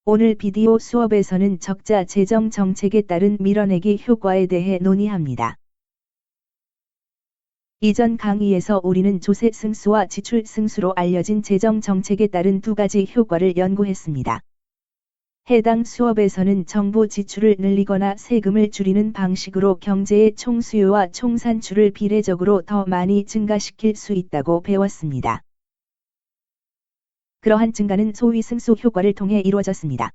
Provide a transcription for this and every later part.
오늘 비디오 수업에서는 적자 재정 정책에 따른 밀어내기 효과에 대해 논의합니다. 이전 강의에서 우리는 조세 승수와 지출 승수로 알려진 재정 정책에 따른 두 가지 효과를 연구했습니다. 해당 수업에서는 정부 지출을 늘리거나 세금을 줄이는 방식으로 경제의 총수요와 총산출을 비례적으로 더 많이 증가시킬 수 있다고 배웠습니다. 그러한 증가는 소위 승수 효과를 통해 이루어졌습니다.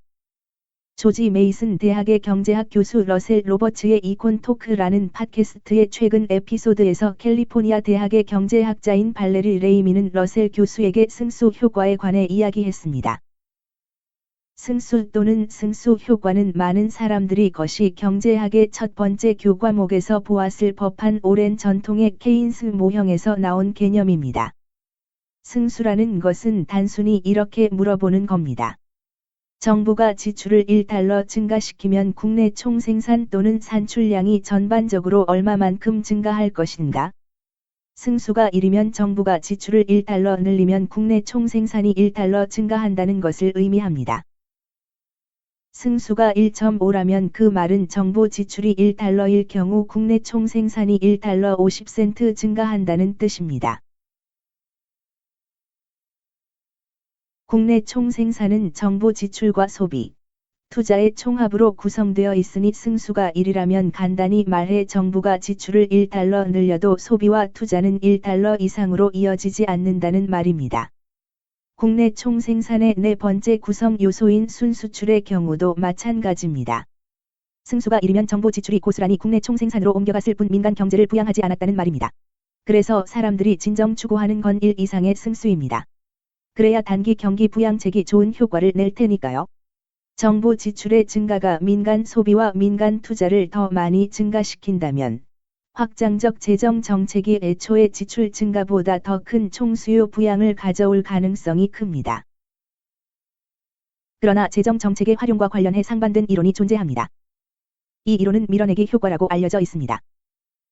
조지 메이슨 대학의 경제학 교수 러셀 로버츠의 이콘 토크라는 팟캐스트의 최근 에피소드에서 캘리포니아 대학의 경제학자인 발레리 레이미는 러셀 교수에게 승수 효과에 관해 이야기했습니다. 승수 또는 승수 효과는 많은 사람들이 것이 경제학의 첫 번째 교과목에서 보았을 법한 오랜 전통의 케인스 모형에서 나온 개념입니다. 승수라는 것은 단순히 이렇게 물어보는 겁니다. 정부가 지출을 $1 증가시키면 국내 총생산 또는 산출량이 전반적으로 얼마만큼 증가할 것인가? 승수가 1이면 정부가 지출을 $1 늘리면 국내 총생산이 $1 증가한다는 것을 의미합니다. 승수가 1.5라면 그 말은 정부 지출이 $1일 경우 국내 총생산이 $1 50센트 증가한다는 뜻입니다. 국내 총생산은 정부 지출과 소비, 투자의 총합으로 구성되어 있으니 승수가 1이라면 간단히 말해 정부가 지출을 $1 늘려도 소비와 투자는 $1 이상으로 이어지지 않는다는 말입니다. 국내 총생산의 네 번째 구성 요소인 순수출의 경우도 마찬가지입니다. 승수가 1이면 정부 지출이 고스란히 국내 총생산으로 옮겨갔을 뿐 민간 경제를 부양하지 않았다는 말입니다. 그래서 사람들이 진정 추구하는 건 1 이상의 승수입니다. 그래야 단기 경기 부양책이 좋은 효과를 낼 테니까요. 정부 지출의 증가가 민간 소비와 민간 투자를 더 많이 증가시킨다면 확장적 재정 정책이 애초에 지출 증가보다 더 큰 총수요 부양을 가져올 가능성이 큽니다. 그러나 재정 정책의 활용과 관련해 상반된 이론이 존재합니다. 이 이론은 밀어내기 효과라고 알려져 있습니다.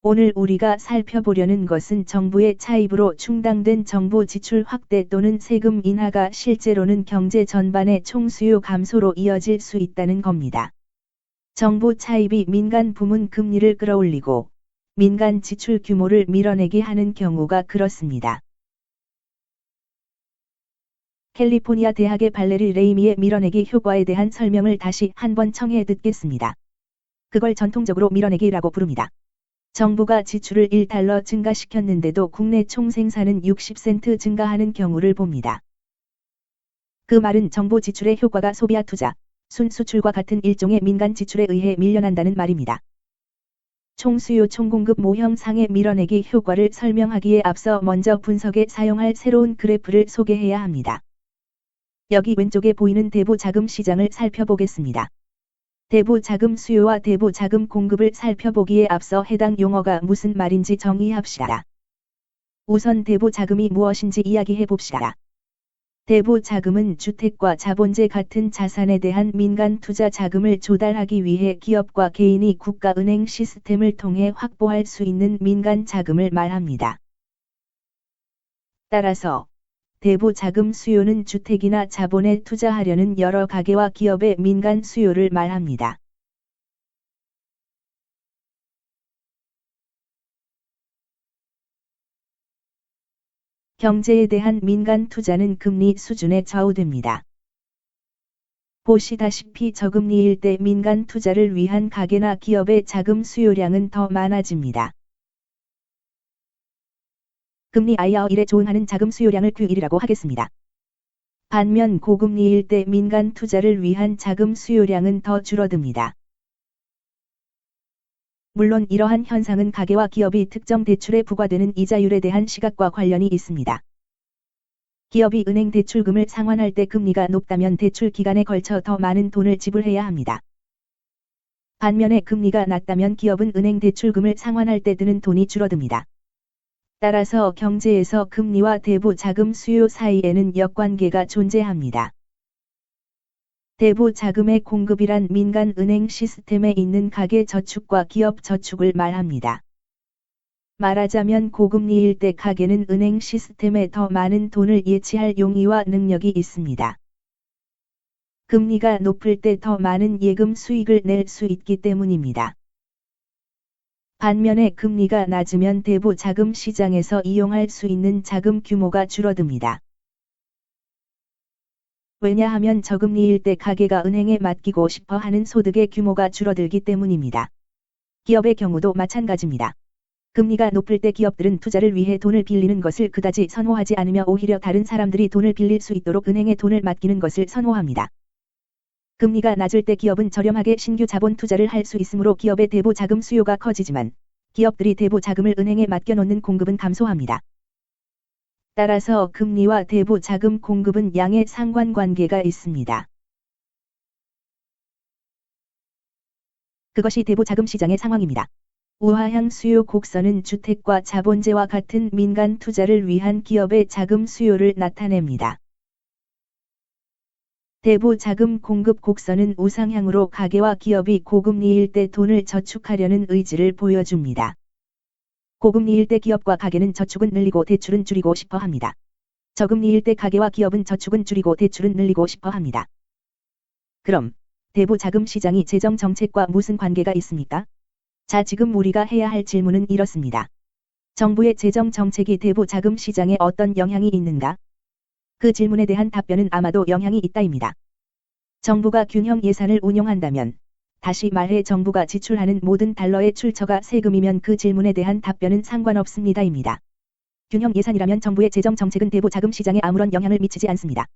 오늘 우리가 살펴보려는 것은 정부의 차입으로 충당된 정부 지출 확대 또는 세금 인하가 실제로는 경제 전반의 총수요 감소로 이어질 수 있다는 겁니다. 정부 차입이 민간 부문 금리를 끌어올리고 민간 지출 규모를 밀어내게 하는 경우가 그렇습니다. 캘리포니아 대학의 발레리 레이미의 밀어내기 효과에 대한 설명을 다시 한번 청해 듣겠습니다. 그걸 전통적으로 밀어내기라고 부릅니다. 정부가 지출을 $1 증가시켰는데도 국내 총생산은 60센트 증가하는 경우를 봅니다. 그 말은 정부 지출의 효과가 소비와 투자, 순수출과 같은 일종의 민간 지출에 의해 밀려난다는 말입니다. 총수요 총공급 모형상의 밀어내기 효과를 설명하기에 앞서 먼저 분석에 사용할 새로운 그래프를 소개해야 합니다. 여기 왼쪽에 보이는 대부 자금 시장을 살펴보겠습니다. 대부 자금 수요와 대부 자금 공급을 살펴보기에 앞서 해당 용어가 무슨 말인지 정의합시다. 우선 대부 자금이 무엇인지 이야기해 봅시다. 대부 자금은 주택과 자본재 같은 자산에 대한 민간 투자 자금을 조달하기 위해 기업과 개인이 국가은행 시스템을 통해 확보할 수 있는 민간 자금을 말합니다. 따라서 대부 자금 수요는 주택이나 자본에 투자하려는 여러 가계와 기업의 민간 수요를 말합니다. 경제에 대한 민간 투자는 금리 수준에 좌우됩니다. 보시다시피 저금리일 때 민간 투자를 위한 가계나 기업의 자금 수요량은 더 많아집니다. 금리 IR1에 조응하는 자금 수요량을 Q1이라고 하겠습니다. 반면 고금리일 때 민간 투자를 위한 자금 수요량은 더 줄어듭니다. 물론 이러한 현상은 가계와 기업이 특정 대출에 부과되는 이자율에 대한 시각과 관련이 있습니다. 기업이 은행 대출금을 상환할 때 금리가 높다면 대출 기간에 걸쳐 더 많은 돈을 지불해야 합니다. 반면에 금리가 낮다면 기업은 은행 대출금을 상환할 때 드는 돈이 줄어듭니다. 따라서 경제에서 금리와 대부 자금 수요 사이에는 역관계가 존재합니다. 대부 자금의 공급이란 민간 은행 시스템에 있는 가계 저축과 기업 저축을 말합니다. 말하자면 고금리일 때 가계는 은행 시스템에 더 많은 돈을 예치할 용의와 능력이 있습니다. 금리가 높을 때 더 많은 예금 수익을 낼 수 있기 때문입니다. 반면에 금리가 낮으면 대부 자금 시장에서 이용할 수 있는 자금 규모가 줄어듭니다. 왜냐하면 저금리일 때 가계가 은행에 맡기고 싶어 하는 소득의 규모가 줄어들기 때문입니다. 기업의 경우도 마찬가지입니다. 금리가 높을 때 기업들은 투자를 위해 돈을 빌리는 것을 그다지 선호하지 않으며 오히려 다른 사람들이 돈을 빌릴 수 있도록 은행에 돈을 맡기는 것을 선호합니다. 금리가 낮을 때 기업은 저렴하게 신규 자본 투자를 할 수 있으므로 기업의 대부 자금 수요가 커지지만 기업들이 대부 자금을 은행에 맡겨놓는 공급은 감소합니다. 따라서 금리와 대부 자금 공급은 양의 상관관계가 있습니다. 그것이 대부 자금 시장의 상황입니다. 우하향 수요 곡선은 주택과 자본재와 같은 민간 투자를 위한 기업의 자금 수요를 나타냅니다. 대부 자금 공급 곡선은 우상향으로 가계와 기업이 고금리일 때 돈을 저축하려는 의지를 보여줍니다. 고금리일 때 기업과 가계는 저축은 늘리고 대출은 줄이고 싶어 합니다. 저금리일 때 가계와 기업은 저축은 줄이고 대출은 늘리고 싶어 합니다. 그럼 대부 자금 시장이 재정 정책과 무슨 관계가 있습니까? 자, 지금 우리가 해야 할 질문은 이렇습니다. 정부의 재정 정책이 대부 자금 시장에 어떤 영향이 있는가? 그 질문에 대한 답변은 아마도 영향이 있다입니다. 정부가 균형 예산을 운용한다면, 다시 말해 정부가 지출하는 모든 달러의 출처가 세금이면 그 질문에 대한 답변은 상관없습니다입니다. 균형 예산이라면 정부의 재정 정책은 대부 자금 시장에 아무런 영향을 미치지 않습니다.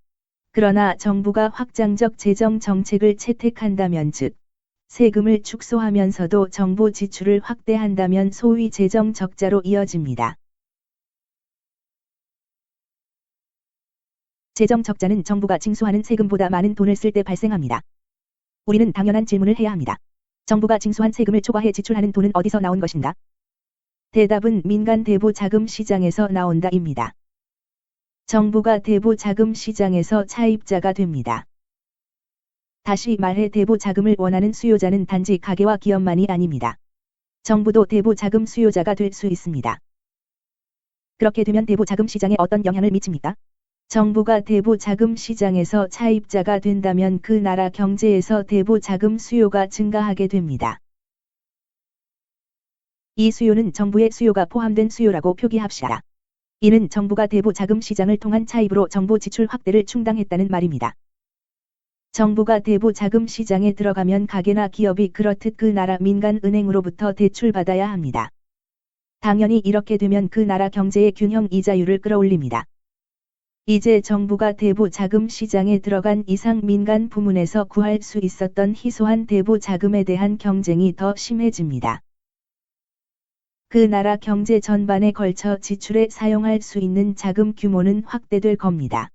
그러나 정부가 확장적 재정 정책을 채택한다면 즉, 세금을 축소하면서도 정부 지출을 확대한다면 소위 재정 적자로 이어집니다. 재정 적자는 정부가 징수하는 세금보다 많은 돈을 쓸 때 발생합니다. 우리는 당연한 질문을 해야 합니다. 정부가 징수한 세금을 초과해 지출하는 돈은 어디서 나온 것인가? 대답은 민간 대부 자금 시장에서 나온다입니다. 정부가 대부 자금 시장에서 차입자가 됩니다. 다시 말해 대부 자금을 원하는 수요자는 단지 가계와 기업만이 아닙니다. 정부도 대부 자금 수요자가 될 수 있습니다. 그렇게 되면 대부 자금 시장에 어떤 영향을 미칩니까? 정부가 대부 자금 시장에서 차입자가 된다면 그 나라 경제에서 대부 자금 수요가 증가하게 됩니다. 이 수요는 정부의 수요가 포함된 수요라고 표기합시다. 이는 정부가 대부 자금 시장을 통한 차입으로 정부 지출 확대를 충당했다는 말입니다. 정부가 대부 자금 시장에 들어가면 가계나 기업이 그렇듯 그 나라 민간 은행으로부터 대출받아야 합니다. 당연히 이렇게 되면 그 나라 경제의 균형 이자율을 끌어올립니다. 이제 정부가 대부 자금 시장에 들어간 이상 민간 부문에서 구할 수 있었던 희소한 대부 자금에 대한 경쟁이 더 심해집니다. 그 나라 경제 전반에 걸쳐 지출에 사용할 수 있는 자금 규모는 확대될 겁니다.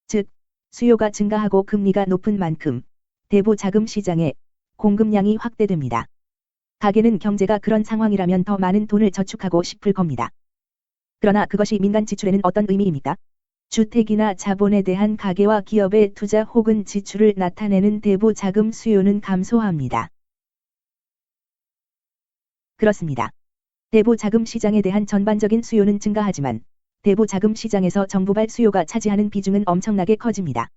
즉, 수요가 증가하고 금리가 높은 만큼 대부 자금 시장에 공급량이 확대됩니다. 가계는 경제가 그런 상황이라면 더 많은 돈을 저축하고 싶을 겁니다. 그러나 그것이 민간 지출에는 어떤 의미입니까? 주택이나 자본에 대한 가계와 기업의 투자 혹은 지출을 나타내는 대부 자금 수요는 감소합니다. 그렇습니다. 대부 자금 시장에 대한 전반적인 수요는 증가하지만 대부 자금 시장에서 정부발 수요가 차지하는 비중은 엄청나게 커집니다.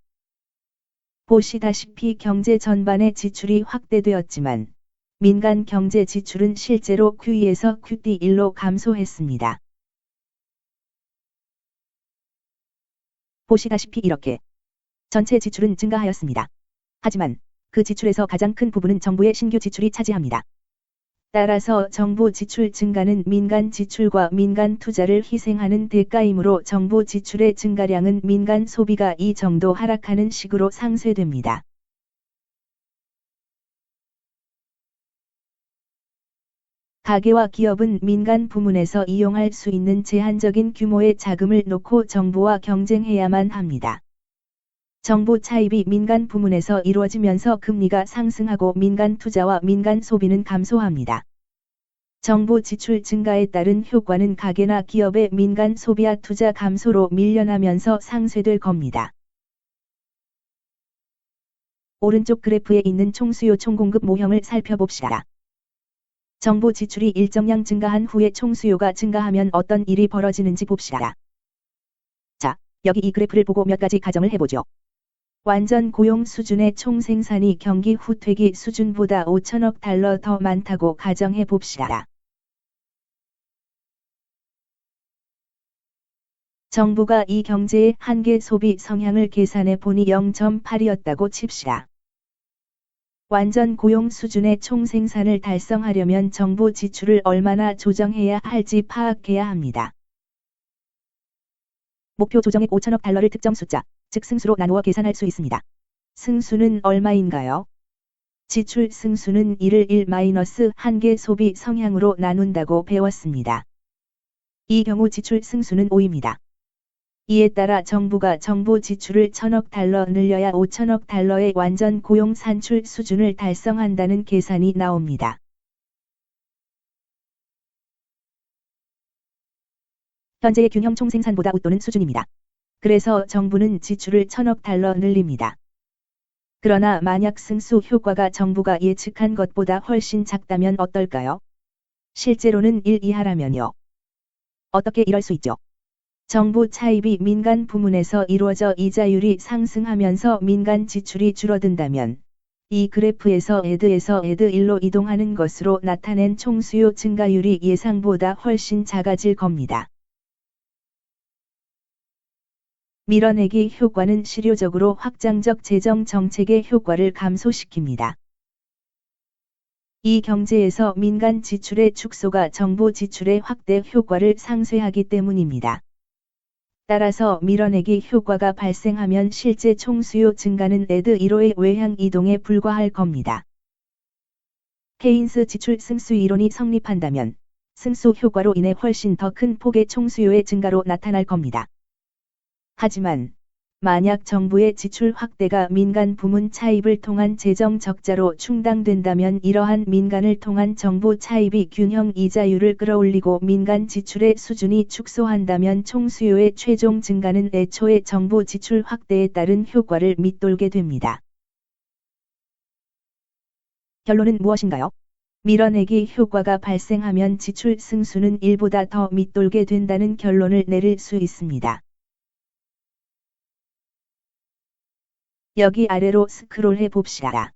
보시다시피 경제 전반의 지출이 확대되었지만 민간 경제 지출은 실제로 QE에서 QT1로 감소했습니다. 보시다시피 이렇게 전체 지출은 증가하였습니다. 하지만 그 지출에서 가장 큰 부분은 정부의 신규 지출이 차지합니다. 따라서 정부 지출 증가는 민간 지출과 민간 투자를 희생하는 대가이므로 정부 지출의 증가량은 민간 소비가 이 정도 하락하는 식으로 상쇄됩니다. 가계와 기업은 민간 부문에서 이용할 수 있는 제한적인 규모의 자금을 놓고 정부와 경쟁해야만 합니다. 정부 차입이 민간 부문에서 이루어지면서 금리가 상승하고 민간 투자와 민간 소비는 감소합니다. 정부 지출 증가에 따른 효과는 가계나 기업의 민간 소비와 투자 감소로 밀려나면서 상쇄될 겁니다. 오른쪽 그래프에 있는 총수요 총공급 모형을 살펴봅시다. 정부 지출이 일정량 증가한 후에 총수요가 증가하면 어떤 일이 벌어지는지 봅시다. 자, 여기 이 그래프를 보고 몇 가지 가정을 해보죠. 완전 고용 수준의 총 생산이 경기 후퇴기 수준보다 5천억 달러 더 많다고 가정해 봅시다. 정부가 이 경제의 한계 소비 성향을 계산해 보니 0.8이었다고 칩시다. 완전 고용 수준의 총 생산을 달성하려면 정부 지출을 얼마나 조정해야 할지 파악해야 합니다. 목표 조정액 5천억 달러를 특정 숫자, 즉 승수로 나누어 계산할 수 있습니다. 승수는 얼마인가요? 지출 승수는 1을 1- 한계 소비 성향으로 나눈다고 배웠습니다. 이 경우 지출 승수는 5입니다. 이에 따라 정부가 정부 지출을 1,000억 달러 늘려야 5천억 달러의 완전 고용 산출 수준을 달성한다는 계산이 나옵니다. 현재의 균형 총생산보다 웃도는 수준입니다. 그래서 정부는 지출을 1,000억 달러 늘립니다. 그러나 만약 승수 효과가 정부가 예측한 것보다 훨씬 작다면 어떨까요? 실제로는 1 이하라면요. 어떻게 이럴 수 있죠? 정부 차입이 민간 부문에서 이루어져 이자율이 상승하면서 민간 지출이 줄어든다면 이 그래프에서 에드에서 에드1로 이동하는 것으로 나타낸 총수요 증가율이 예상보다 훨씬 작아질 겁니다. 밀어내기 효과는 실효적으로 확장적 재정 정책의 효과를 감소시킵니다. 이 경제에서 민간 지출의 축소가 정부 지출의 확대 효과를 상쇄하기 때문입니다. 따라서 밀어내기 효과가 발생하면 실제 총수요 증가는 에드1호의 외향 이동에 불과할 겁니다. 케인스 지출 승수 이론이 성립한다면 승수 효과로 인해 훨씬 더 큰 폭의 총수요의 증가로 나타날 겁니다. 하지만 만약 정부의 지출 확대가 민간 부문 차입을 통한 재정 적자로 충당된다면 이러한 민간을 통한 정부 차입이 균형 이자율을 끌어올리고 민간 지출의 수준이 축소한다면 총수요의 최종 증가는 애초에 정부 지출 확대에 따른 효과를 밑돌게 됩니다. 결론은 무엇인가요? 밀어내기 효과가 발생하면 지출 승수는 1보다 더 밑돌게 된다는 결론을 내릴 수 있습니다. 여기 아래로 스크롤해 봅시다.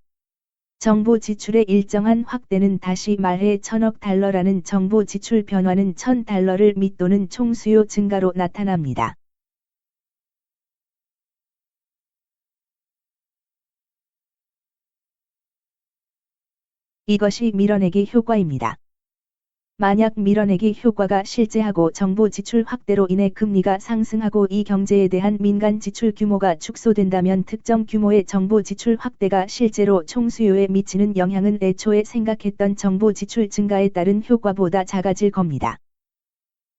정부 지출의 일정한 확대는 다시 말해 1,000억 달러라는 정부 지출 변화는 1,000달러를 밑도는 총수요 증가로 나타납니다. 이것이 밀어내기 효과입니다. 만약 밀어내기 효과가 실제하고 정부 지출 확대로 인해 금리가 상승하고 이 경제에 대한 민간 지출 규모가 축소된다면 특정 규모의 정부 지출 확대가 실제로 총수요에 미치는 영향은 애초에 생각했던 정부 지출 증가에 따른 효과보다 작아질 겁니다.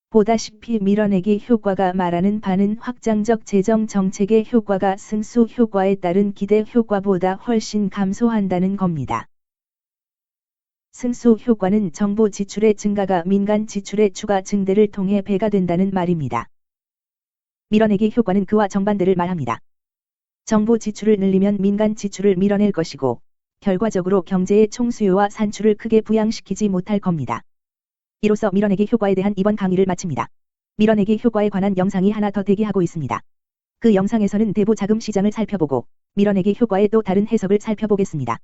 보다시피 밀어내기 효과가 말하는 바는 확장적 재정 정책의 효과가 승수 효과에 따른 기대 효과보다 훨씬 감소한다는 겁니다. 승수 효과는 정부 지출의 증가가 민간 지출의 추가 증대를 통해 배가 된다는 말입니다. 밀어내기 효과는 그와 정반대를 말합니다. 정부 지출을 늘리면 민간 지출을 밀어낼 것이고 결과적으로 경제의 총수요와 산출을 크게 부양시키지 못할 겁니다. 이로써 밀어내기 효과에 대한 이번 강의를 마칩니다. 밀어내기 효과에 관한 영상이 하나 더 대기하고 있습니다. 그 영상에서는 대부 자금 시장을 살펴보고 밀어내기 효과의 또 다른 해석을 살펴보겠습니다.